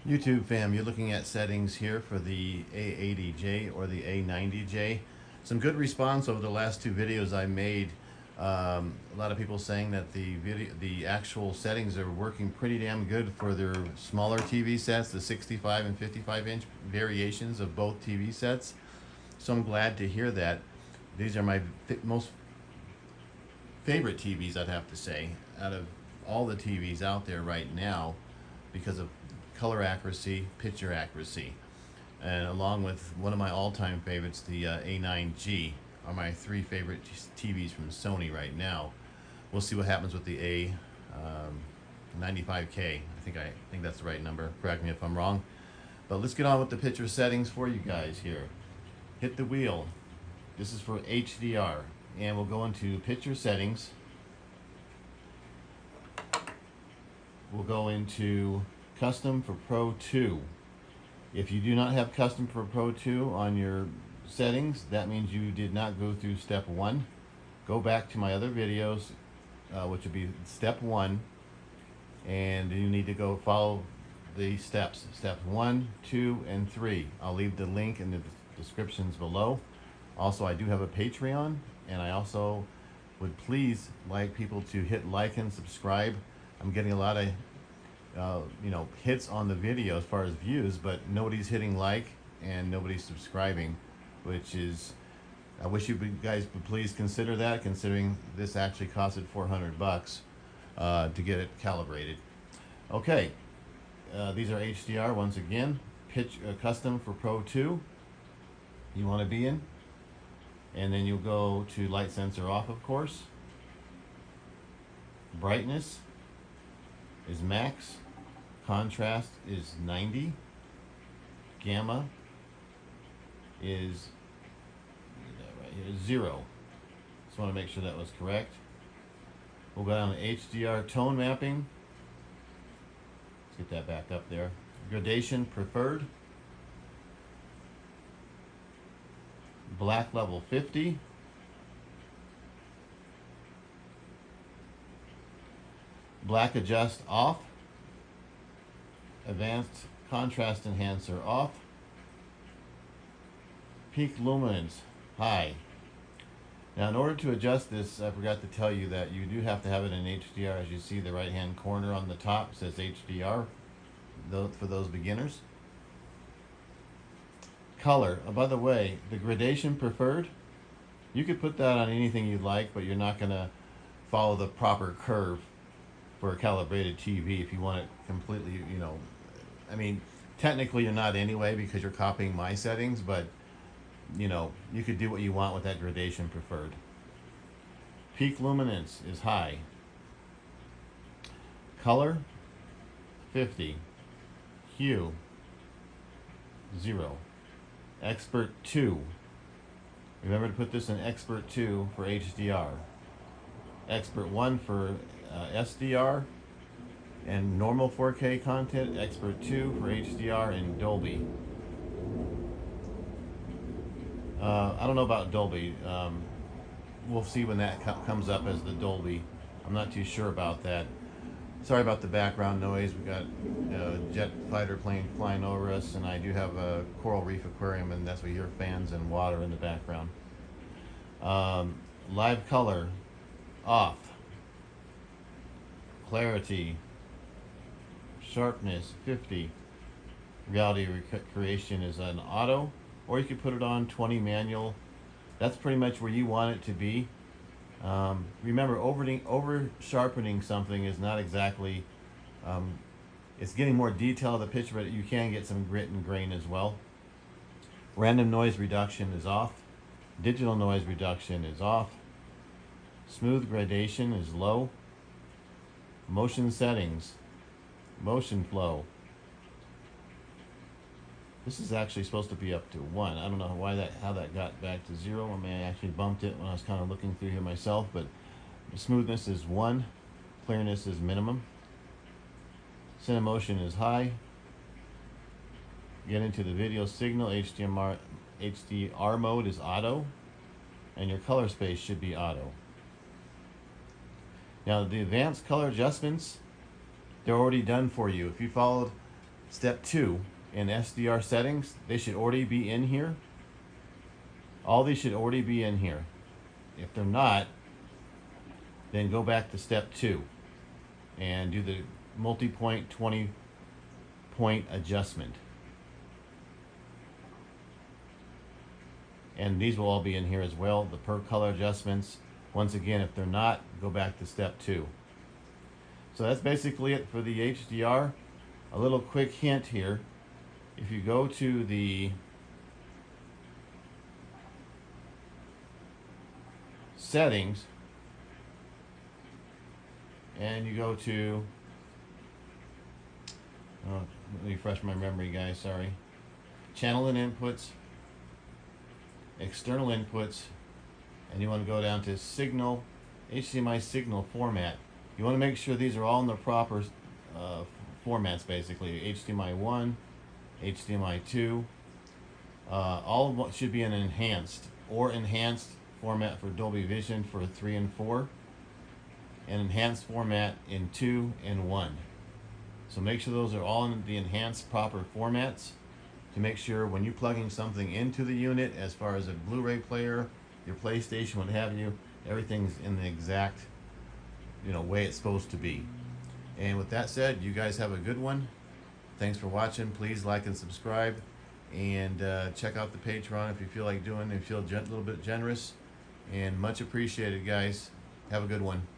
YouTube fam, you're looking at settings here for the A80J or the A90J. Some good response over the last two videos I made. A lot of people saying that the actual settings are working pretty damn good for their smaller TV sets, the 65 and 55 inch variations of both TV sets. So I'm glad to hear that. These are my most favorite TVs, I'd have to say, out of all the TVs out there right now, because of color accuracy, picture accuracy, and along with one of my all-time favorites, the A9G, are my three favorite TVs from Sony right now. We'll see what happens with the A95K. I think that's the right number. Correct me if I'm wrong. But let's get on with the picture settings for you guys here. Hit the wheel. This is for HDR, and we'll go into picture settings. We'll go into custom for Pro 2. If you do not have custom for Pro 2 on your settings, that means you did not go through step 1. Go back to my other videos, which would be step 1, and you need to go follow the steps 1, 2, and 3. I'll leave the link in the descriptions below. Also, I do have a Patreon, and I also would please like people to hit like and subscribe. I'm getting a lot of hits on the video as far as views, but nobody's hitting like and nobody's subscribing, which is, I wish you guys would please consider that, considering this actually costed $400 to get it calibrated. Okay, these are HDR once again. Custom for Pro 2 you want to be in, and then you'll go to light sensor off, of course. Brightness is max. Contrast is 90. Gamma is right here, 0. Just want to make sure that was correct. We'll go down to HDR tone mapping. Let's get that back up there. Gradation preferred. Black level 50. Black adjust off. Advanced contrast enhancer off. Peak luminance high. Now, in order to adjust this, I forgot to tell you that you do have to have it in HDR. As you see, the right hand corner on the top says HDR for those beginners. Color. Oh, by the way, the gradation preferred, you could put that on anything you'd like, but you're not going to follow the proper curve for a calibrated TV if you want it completely, I mean, technically you're not anyway, because you're copying my settings, but you could do what you want with that gradation preferred. Peak luminance is high. Color 50. Hue 0. Expert 2. Remember to put this in Expert 2 for HDR. Expert 1 for SDR and normal 4K content. Expert 2 for HDR and Dolby. I don't know about Dolby. We'll see when that comes up as the Dolby. I'm not too sure about that. Sorry about the background noise. We got a jet fighter plane flying over us, and I do have a coral reef aquarium, and that's why you hear fans and water in the background. Live color off. Clarity, sharpness 50. Reality creation is an auto, or you could put it on 20 manual. That's pretty much where you want it to be. Remember, over sharpening something is not exactly, it's getting more detail of the picture, but you can get some grit and grain as well. Random noise reduction is off. Digital noise reduction is off. Smooth gradation is low. Motion settings, motion flow. This is actually supposed to be up to 1. I don't know how that got back to 0. I mean, I actually bumped it when I was kind of looking through here myself, but smoothness is 1. Clearness is minimum. Cinemotion is high. Get into the video signal. HDR mode is auto, and your color space should be auto. Now, the advanced color adjustments, they're already done for you. If you followed Step 2, in SDR settings, they should already be in here. All these should already be in here. If they're not, then go back to step 2 and do the multi-point 20-point adjustment. And these will all be in here as well, the per color adjustments. Once again, if they're not, go back to step 2. So that's basically it for the HDR. A little quick hint here. If you go to the settings and you go to, let me refresh my memory, guys, sorry. Channel and inputs, external inputs, and you want to go down to signal, HDMI signal format. You want to make sure these are all in the proper formats, basically. HDMI 1, HDMI 2, all of what should be an enhanced format for Dolby Vision for 3 and 4, and enhanced format in 2 and 1. So make sure those are all in the enhanced proper formats to make sure when you're plugging something into the unit, as far as a Blu-ray player, your PlayStation, what have you, everything's in the exact way it's supposed to be. And with that said, you guys have a good one. Thanks for watching. Please like and subscribe, and check out the Patreon if you feel like doing it, if you feel a little bit generous, and much appreciated, guys. Have a good one.